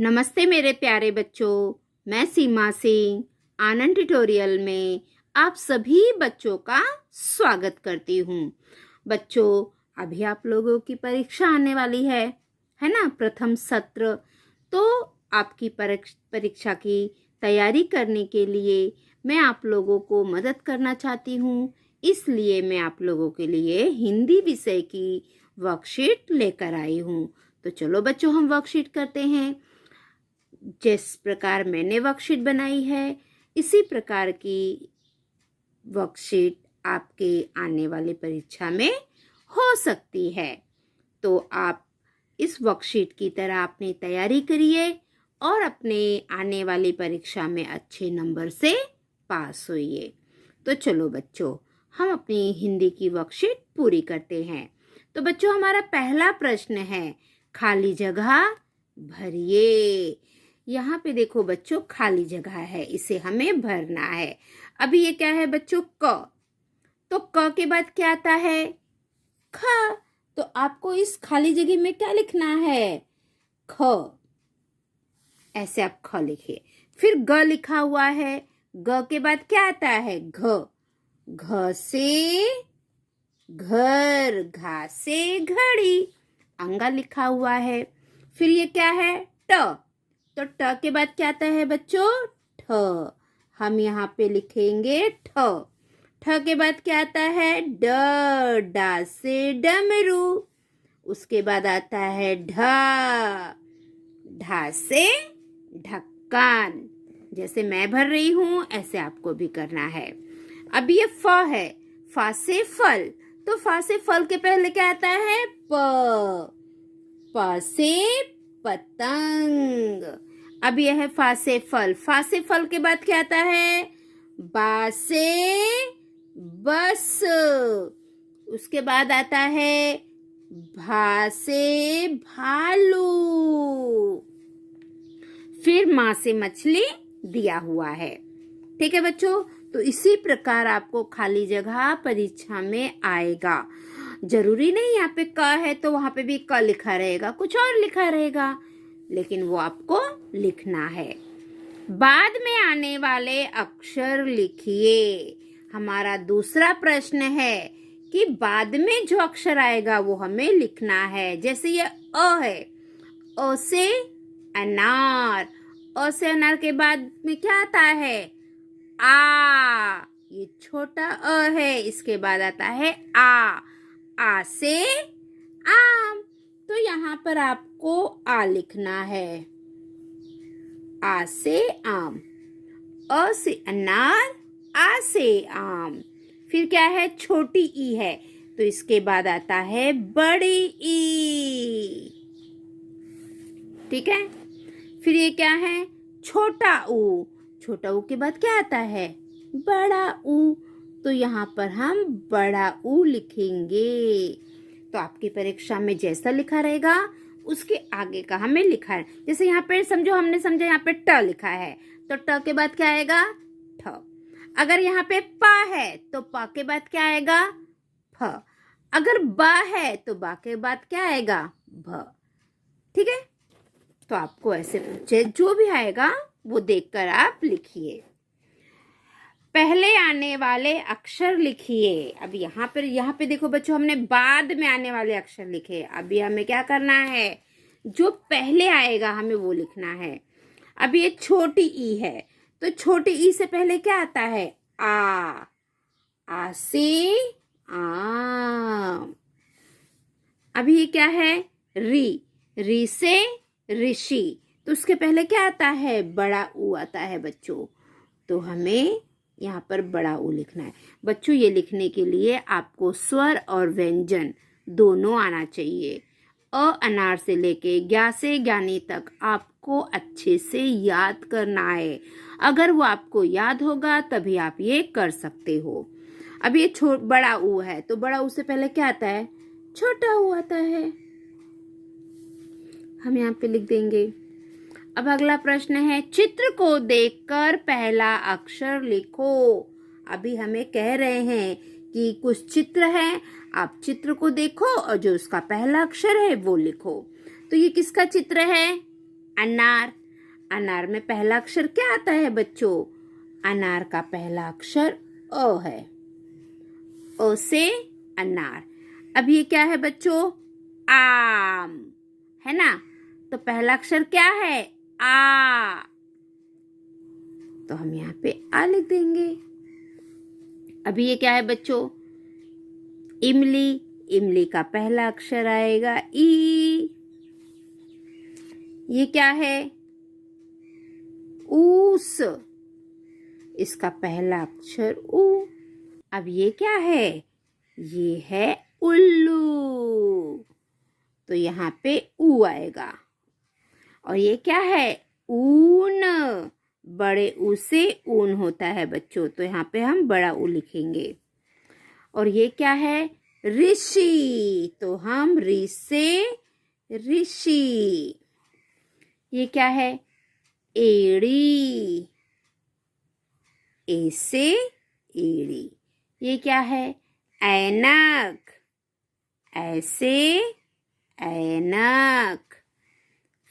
नमस्ते मेरे प्यारे बच्चों, मैं सीमा सिंह आनंद ट्यूटोरियल में आप सभी बच्चों का स्वागत करती हूँ। बच्चों, अभी आप लोगों की परीक्षा आने वाली है ना? प्रथम सत्र। तो आपकी परीक्षा की तैयारी करने के लिए मैं आप लोगों को मदद करना चाहती हूँ। इसलिए मैं आप लोगों के लिए हिंदी विषय की वर्कशीट लेकर आई हूँ। तो चलो बच्चों, हम वर्कशीट करते हैं। जिस प्रकार मैंने वर्कशीट बनाई है, इसी प्रकार की वर्कशीट आपके आने वाली परीक्षा में हो सकती है। तो आप इस वर्कशीट की तरह अपनी तैयारी करिए और अपने आने वाली परीक्षा में अच्छे नंबर से पास होइए। तो चलो बच्चों, हम अपनी हिंदी की वर्कशीट पूरी करते हैं। तो बच्चों, हमारा पहला प्रश्न है, खाली जगह भरिए। यहाँ पे देखो बच्चों, खाली जगह है, इसे हमें भरना है। अभी ये क्या है बच्चों? क। तो क के बाद क्या आता है? ख। तो आपको इस खाली जगह में क्या लिखना है? ख। ऐसे आप ख लिखिए। फिर ग लिखा हुआ है। ग के बाद क्या आता है? घ। घ से घर, घा से घड़ी, अंगा लिखा हुआ है। फिर ये क्या है? ट। तो ट के बाद क्या आता है बच्चों? ठ। हम यहाँ पे लिखेंगे ठ। ठ के बाद क्या आता है? ड। डा से डमरू। उसके बाद आता है ढा। ढा से ढक्कन। जैसे मैं भर रही हूँ ऐसे आपको भी करना है। अब ये फ है। फ से फल। तो फ से फल के पहले क्या आता है? प। प से पतंग। अब यह है फ से फल। फ से फल के बाद क्या आता है? बा से बस। उसके बाद आता है भा से भालू। फिर माँ से मछली दिया हुआ है। ठीक है बच्चों? तो इसी प्रकार आपको खाली जगह परीक्षा में आएगा। जरूरी नहीं यहाँ पे क है तो वहां पे भी क लिखा रहेगा, कुछ और लिखा रहेगा, लेकिन वो आपको लिखना है। बाद में आने वाले अक्षर लिखिए। हमारा दूसरा प्रश्न है कि बाद में जो अक्षर आएगा वो हमें लिखना है। जैसे ये अ है, अ से अनार। अ से अनार के बाद में क्या आता है? आ। ये छोटा अ है, इसके बाद आता है आ। आ से आम। तो यहाँ पर आपको आ लिखना है। आ से आम। अ से अनार, आ से आम। फिर क्या है? छोटी ई है, तो इसके बाद आता है बड़ी ई। ठीक है? फिर ये क्या है? छोटा ऊ। छोटा ऊ के बाद क्या आता है? बड़ा ऊ। तो यहाँ पर हम बड़ा ऊ लिखेंगे। तो आपकी परीक्षा में जैसा लिखा रहेगा उसके आगे का हमें लिखा है। जैसे यहाँ पे समझो, हमने समझा यहाँ पे ट लिखा है, तो ट के बाद क्या आएगा? ठ। अगर यहाँ पे प है तो प के बाद क्या आएगा? फ। अगर ब है तो ब के बाद क्या आएगा? भ। ठीक है? तो आपको ऐसे जो भी आएगा वो देखकर आप लिखिए। पहले आने वाले अक्षर लिखिए। अब यहाँ पे देखो बच्चों, हमने बाद में आने वाले अक्षर लिखे। अभी हमें क्या करना है? जो पहले आएगा हमें वो लिखना है। अब ये छोटी ई है, तो छोटी ई से पहले क्या आता है? आ। आ से आम। अभी ये क्या है? री। री से ऋषि। तो उसके पहले क्या आता है? बड़ा ऊ आता है बच्चों। तो हमें यहाँ पर बड़ा ऊ लिखना है। बच्चों, ये लिखने के लिए आपको स्वर और व्यंजन दोनों आना चाहिए। अ अनार से लेके ज्ञा से ज्ञानी तक आपको अच्छे से याद करना है। अगर वो आपको याद होगा तभी आप ये कर सकते हो। अब ये बड़ा ऊ है, तो बड़ा ऊ से पहले क्या आता है? छोटा ऊ आता है। हम यहाँ पे लिख देंगे। अब अगला प्रश्न है, चित्र को देखकर पहला अक्षर लिखो। अभी हमें कह रहे हैं कि कुछ चित्र हैं, आप चित्र को देखो और जो उसका पहला अक्षर है वो लिखो। तो ये किसका चित्र है? अनार। अनार में पहला अक्षर क्या आता है बच्चों? अनार का पहला अक्षर अ है। अ से अनार। अब ये क्या है बच्चों? आम, है ना? तो पहला अक्षर क्या है? आ। तो हम यहाँ पे आ लिख देंगे। अभी ये क्या है बच्चों? इमली। इमली का पहला अक्षर आएगा ई। ये क्या है? ऊस। इसका पहला अक्षर ऊ। अब ये क्या है? ये है उल्लू। तो यहाँ पे ऊ आएगा। और ये क्या है? ऊन। बड़े ऊ से ऊन होता है बच्चों, तो यहाँ पे हम बड़ा ऊ लिखेंगे। और ये क्या है? ऋषि। तो हम ऋ से ऋषि। ये क्या है? एड़ी। ए से एड़ी। ये क्या है? ऐनक। ऐसे ऐनक।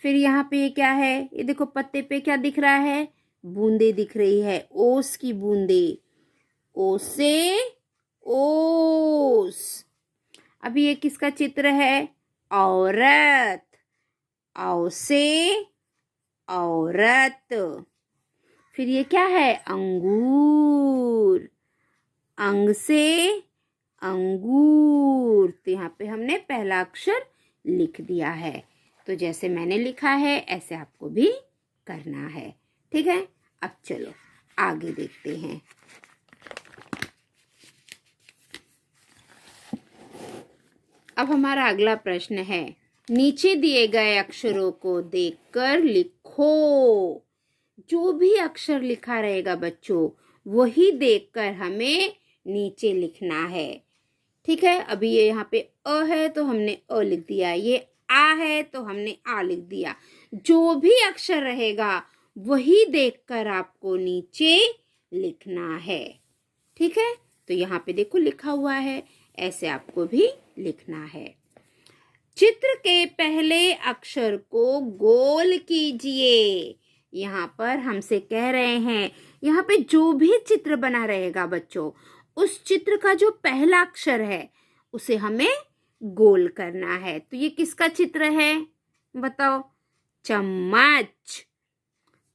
फिर यहाँ पे ये क्या है? ये देखो पत्ते पे क्या दिख रहा है? बूंदे दिख रही है, ओस की बूंदे। ओ से ओस। अभी ये किसका चित्र है? औरत। औ से औरत। फिर ये क्या है? अंगूर। अंग से अंगूर। तो यहाँ पे हमने पहला अक्षर लिख दिया है। तो जैसे मैंने लिखा है ऐसे आपको भी करना है। ठीक है, अब चलो आगे देखते हैं। अब हमारा अगला प्रश्न है, नीचे दिए गए अक्षरों को देखकर लिखो। जो भी अक्षर लिखा रहेगा बच्चों, वही देखकर हमें नीचे लिखना है। ठीक है, अभी ये यहाँ पे अ है तो हमने अ लिख दिया, ये आ है तो हमने आ लिख दिया। जो भी अक्षर रहेगा वही देखकर आपको नीचे लिखना है। ठीक है, तो यहाँ पे देखो लिखा हुआ है, ऐसे आपको भी लिखना है। चित्र के पहले अक्षर को गोल कीजिए। यहाँ पर हमसे कह रहे हैं, यहाँ पे जो भी चित्र बना रहेगा बच्चों, उस चित्र का जो पहला अक्षर है उसे हमें गोल करना है। तो ये किसका चित्र है बताओ? चम्मच।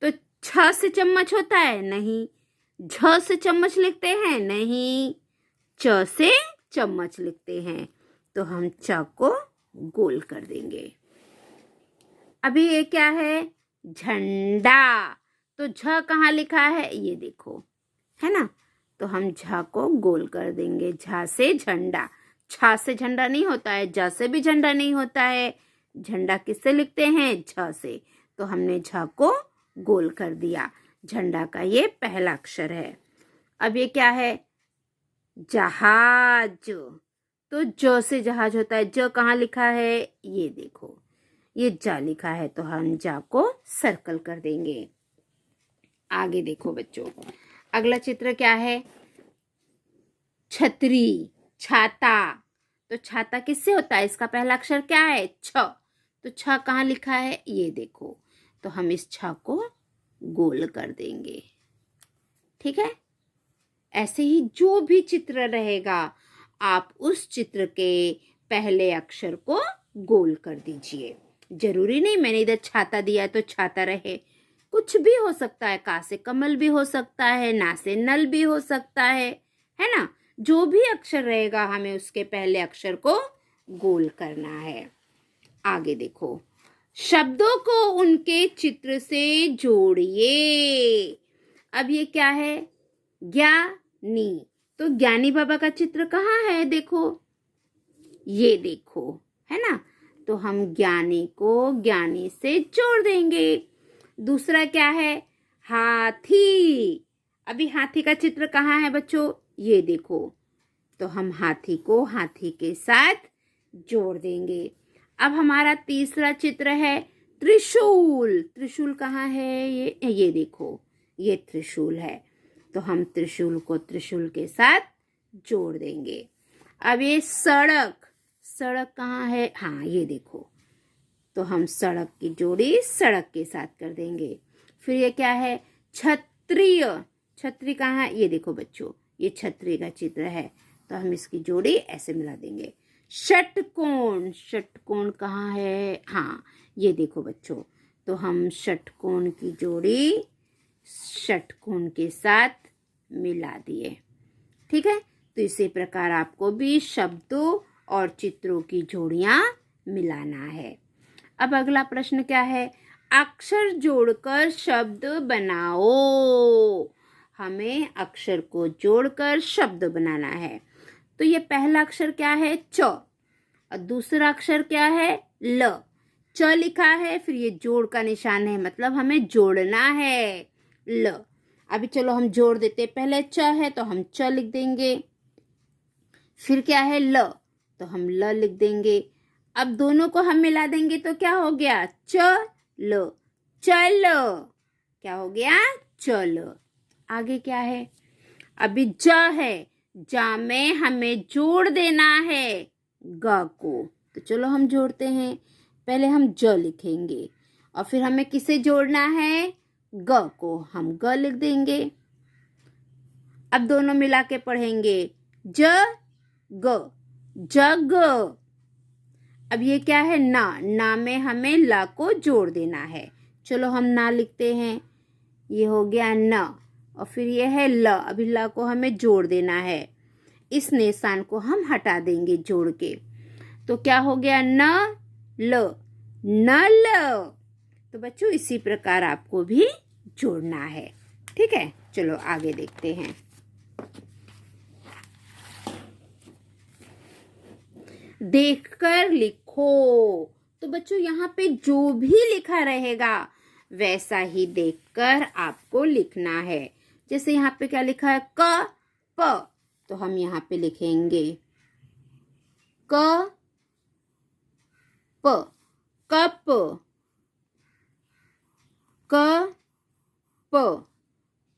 तो छ से चम्मच होता है? नहीं। झ से चम्मच लिखते हैं? नहीं। च से चम्मच लिखते हैं। तो हम च को गोल कर देंगे। अभी ये क्या है? झंडा। तो झ कहाँ लिखा है? ये देखो, है ना? तो हम झ को गोल कर देंगे। झ से झंडा। छ से झंडा नहीं होता है, ज से भी झंडा नहीं होता है। झंडा किससे लिखते हैं? झ से। तो हमने झ को गोल कर दिया। झंडा का ये पहला अक्षर है। अब ये क्या है? जहाज। तो ज से जहाज होता है। ज कहाँ लिखा है? ये देखो, ये जा लिखा है, तो हम जा को सर्कल कर देंगे। आगे देखो बच्चों, अगला चित्र क्या है? छतरी, छाता। तो छाता किससे होता है? इसका पहला अक्षर क्या है? छ। तो छ कहाँ लिखा है? ये देखो, तो हम इस छ को गोल कर देंगे। ठीक है, ऐसे ही जो भी चित्र रहेगा आप उस चित्र के पहले अक्षर को गोल कर दीजिए। जरूरी नहीं मैंने इधर छाता दिया तो छाता रहे, कुछ भी हो सकता है। का से कमल भी हो सकता है, ना से नल भी हो सकता है ना? जो भी अक्षर रहेगा हमें उसके पहले अक्षर को गोल करना है। आगे देखो, शब्दों को उनके चित्र से जोड़िए। अब ये क्या है? ज्ञानी। तो ज्ञानी बाबा का चित्र कहाँ है? देखो, ये देखो, है ना? तो हम ज्ञानी को ज्ञानी से जोड़ देंगे। दूसरा क्या है? हाथी। अभी हाथी का चित्र कहाँ है बच्चों? ये देखो, तो हम हाथी को हाथी के साथ जोड़ देंगे। अब हमारा तीसरा चित्र है त्रिशूल। त्रिशूल कहाँ है? ये देखो, ये त्रिशूल है, तो हम त्रिशूल को त्रिशूल के साथ जोड़ देंगे। अब ये सड़क। सड़क कहाँ है? हाँ, ये देखो, तो हम सड़क की जोड़ी सड़क के साथ कर देंगे। फिर ये क्या है? छतरी। छतरी कहाँ है? ये देखो बच्चों, ये छतरी का चित्र है, तो हम इसकी जोड़ी ऐसे मिला देंगे। षटकोण। षटकोण कहाँ है? हाँ, ये देखो बच्चों, तो हम षटकोण की जोड़ी षटकोण के साथ मिला दिए। ठीक है, तो इसी प्रकार आपको भी शब्दों और चित्रों की जोड़ियां मिलाना है। अब अगला प्रश्न क्या है? अक्षर जोड़कर शब्द बनाओ। हमें अक्षर को जोड़कर शब्द बनाना है। तो ये पहला अक्षर क्या है? च। और दूसरा अक्षर क्या है? ल। च लिखा है, फिर ये जोड़ का निशान है, मतलब हमें जोड़ना है। ल। अभी चलो हम जोड़ देते। पहले च है तो हम च लिख देंगे, फिर क्या है? ल, तो हम ल लिख देंगे। अब दोनों को हम मिला देंगे तो क्या हो गया? च ल, चल। क्या हो गया? चल। आगे क्या है? अभी ज है, जा में हमें जोड़ देना है ग को, तो चलो हम जोड़ते हैं। पहले हम ज लिखेंगे और फिर हमें किसे जोड़ना है? ग को, हम ग लिख देंगे। अब दोनों मिला के पढ़ेंगे, ज ग, जग। अब ये क्या है? ना। ना में हमें ला को जोड़ देना है, चलो हम ना लिखते हैं। ये हो गया न, और फिर ये है ल। अभी ल को हमें जोड़ देना है, इस निशान को हम हटा देंगे जोड़ के, तो क्या हो गया? न ल, नल। तो बच्चों इसी प्रकार आपको भी जोड़ना है। ठीक है, चलो आगे देखते हैं। देखकर लिखो। तो बच्चों यहाँ पे जो भी लिखा रहेगा वैसा ही देखकर आपको लिखना है। जैसे यहाँ पे क्या लिखा है? क प, तो हम यहाँ पे लिखेंगे क प, कप। क प,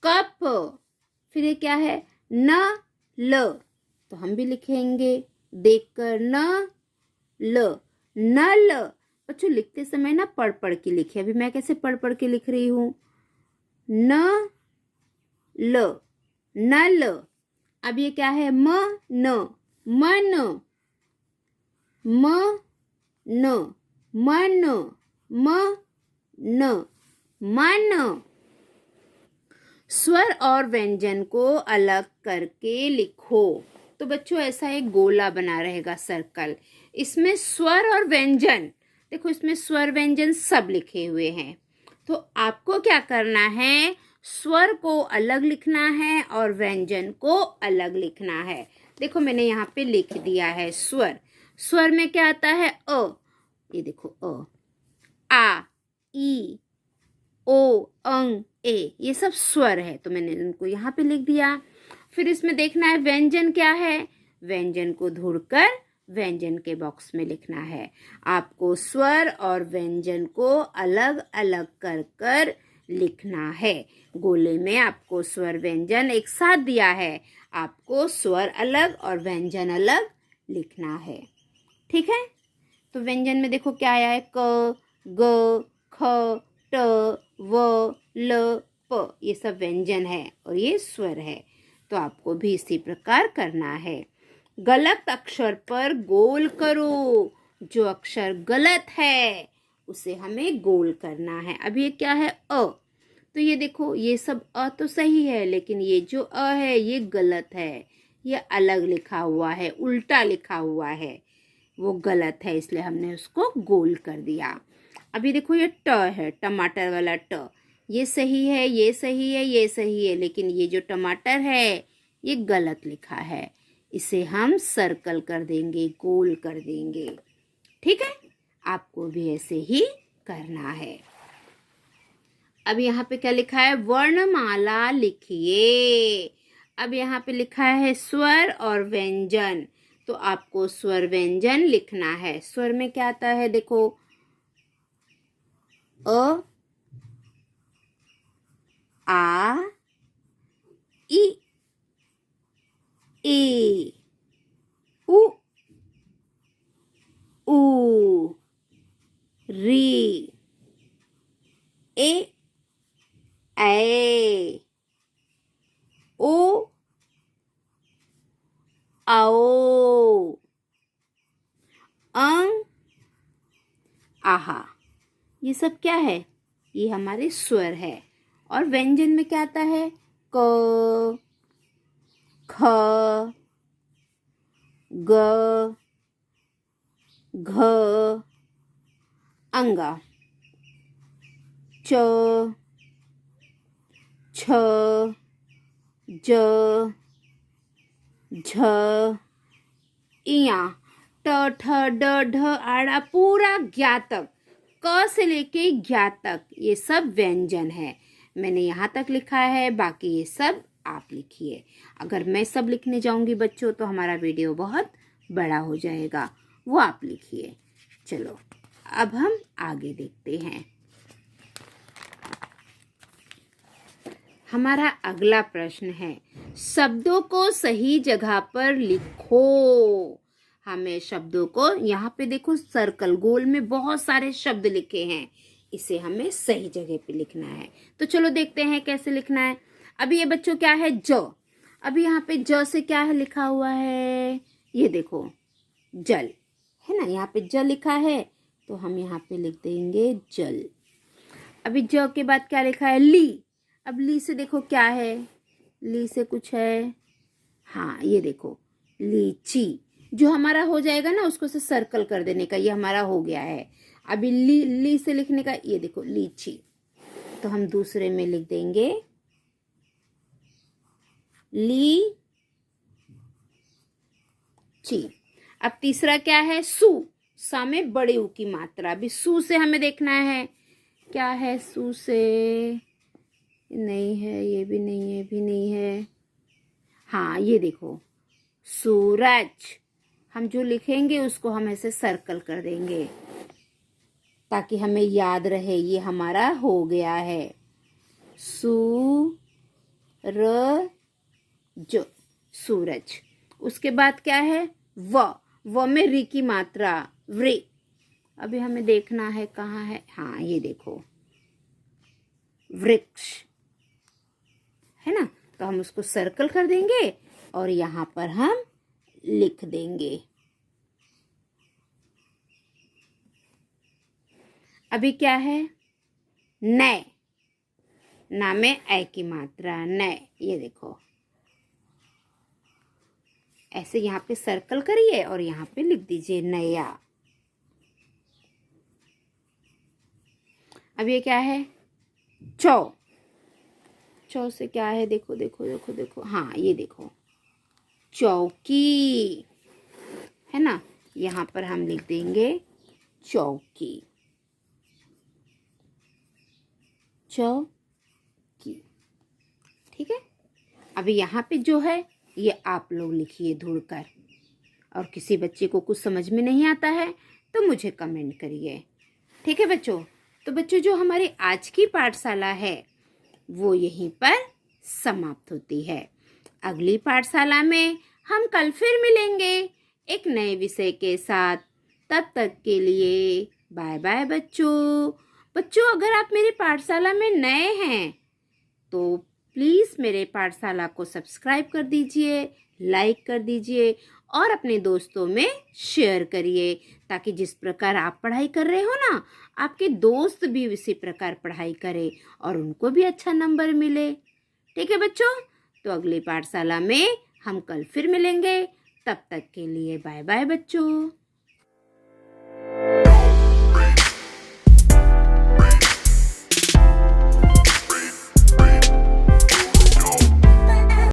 कप। फिर ये क्या है? न ल, तो हम भी लिखेंगे देखकर न ल, नल। बच्चों लिखते समय ना पढ़ पढ़ के लिखे। अभी मैं कैसे पढ़ पढ़ के लिख रही हूँ? न ल, नल। अब ये क्या है? म न, मन। म न, मन, म न, मन। स्वर और व्यंजन को अलग करके लिखो। तो बच्चों ऐसा एक गोला बना रहेगा, सर्कल, इसमें स्वर और व्यंजन, देखो इसमें स्वर व्यंजन सब लिखे हुए हैं। तो आपको क्या करना है? स्वर को अलग लिखना है और व्यंजन को अलग लिखना है। देखो मैंने यहाँ पे लिख दिया है स्वर। स्वर में क्या आता है? अ, ये देखो अ, आ, ई, ओ, अंग, ए, ये सब स्वर है, तो मैंने उनको यहाँ पे लिख दिया। फिर इसमें देखना है व्यंजन क्या है। व्यंजन को ढूंढकर व्यंजन के बॉक्स में लिखना है। आपको स्वर और व्यंजन को अलग अलग कर कर लिखना है। गोले में आपको स्वर व्यंजन एक साथ दिया है, आपको स्वर अलग और व्यंजन अलग लिखना है। ठीक है, तो व्यंजन में देखो क्या आया है? क, ग, ख, ट, व, ल, प, ये सब व्यंजन है और ये स्वर है। तो आपको भी इसी प्रकार करना है। गलत अक्षर पर गोल करो। जो अक्षर गलत है उसे हमें गोल करना है। अब ये क्या है? अ, तो ये देखो ये सब अ तो सही है, लेकिन ये जो अ है ये गलत है, ये अलग लिखा हुआ है, उल्टा लिखा हुआ है, वो गलत है, इसलिए हमने उसको गोल कर दिया। अभी देखो ये ट है, टमाटर वाला ट, ये सही है, ये सही है, ये सही है, लेकिन ये जो टमाटर है ये गलत लिखा है, इसे हम सर्कल कर देंगे, गोल कर देंगे। ठीक है, आपको भी ऐसे ही करना है। अब यहाँ पे क्या लिखा है? वर्णमाला लिखिए। अब यहाँ पे लिखा है स्वर और व्यंजन, तो आपको स्वर व्यंजन लिखना है। स्वर में क्या आता है? देखो अ, आ, ई, ए, उ, ऊ, री, आओ, अंग, आहा। ये सब क्या है? ये हमारे स्वर है। और व्यंजन में क्या आता है? क, ख, ग, घ, अंगा, च, छ, ज, झ, इया, ट, ठ, ड, ढ, आड़ा, पूरा ज्ञा तक, क से लेके ज्ञा तक ये सब व्यंजन है। मैंने यहाँ तक लिखा है, बाकी ये सब आप लिखिए। अगर मैं सब लिखने जाऊंगी बच्चों तो हमारा वीडियो बहुत बड़ा हो जाएगा, वो आप लिखिए। चलो अब हम आगे देखते हैं। हमारा अगला प्रश्न है, शब्दों को सही जगह पर लिखो। हमें शब्दों को, यहाँ पे देखो सर्कल गोल में बहुत सारे शब्द लिखे हैं, इसे हमें सही जगह पे लिखना है। तो चलो देखते हैं कैसे लिखना है। अभी ये बच्चों क्या है? ज। अभी यहाँ पे ज से क्या है लिखा हुआ है? ये देखो जल, है ना, यहाँ पे ज लिखा है तो हम यहाँ पे लिख देंगे जल। अभी ज के बाद क्या लिखा है? ली। अब ली से देखो क्या है? ली से कुछ है, हाँ ये देखो लीची। जो हमारा हो जाएगा ना उसको से सर्कल कर देने का, ये हमारा हो गया है। अभी ली से लिखने का, ये देखो लीची, तो हम दूसरे में लिख देंगे ली ची। अब तीसरा क्या है? सु। सा में बड़े ऊ की मात्रा। अभी सु से हमें देखना है क्या है? सु से नहीं है, ये भी नहीं है, ये भी नहीं है, हाँ ये देखो सूरज। हम जो लिखेंगे उसको हम ऐसे सर्कल कर देंगे ताकि हमें याद रहे ये हमारा हो गया है सू र ज, सूरज। उसके बाद क्या है? व में री की मात्रा, व्रे। अभी हमें देखना है कहाँ है, हाँ ये देखो वृक्ष, है ना, तो हम उसको सर्कल कर देंगे और यहाँ पर हम लिख देंगे। अभी क्या है? नए। ना में ए की मात्रा, नए। ये देखो ऐसे यहाँ पे सर्कल करिए और यहाँ पे लिख दीजिए नया। अब ये क्या है? चौ। चौ से क्या है? देखो देखो देखो देखो, हाँ ये देखो चौकी, है ना, यहाँ पर हम लिख देंगे चौकी, चौकी। ठीक है। अभी यहाँ पे जो है ये आप लोग लिखिए ढूंढकर, और किसी बच्चे को कुछ समझ में नहीं आता है तो मुझे कमेंट करिए। ठीक है बच्चों। तो बच्चों जो हमारी आज की पाठशाला है वो यहीं पर समाप्त होती है। अगली पाठशाला में हम कल फिर मिलेंगे एक नए विषय के साथ। तब तक के लिए बाय बाय बच्चों। बच्चों अगर आप मेरी पाठशाला में नए हैं तो प्लीज़ मेरे पाठशाला को सब्सक्राइब कर दीजिए, लाइक कर दीजिए और अपने दोस्तों में शेयर करिए, ताकि जिस प्रकार आप पढ़ाई कर रहे हो ना, आपके दोस्त भी उसी प्रकार पढ़ाई करें और उनको भी अच्छा नंबर मिले। ठीक है बच्चों। तो अगली पाठशाला में हम कल फिर मिलेंगे। तब तक के लिए बाय बाय बच्चों।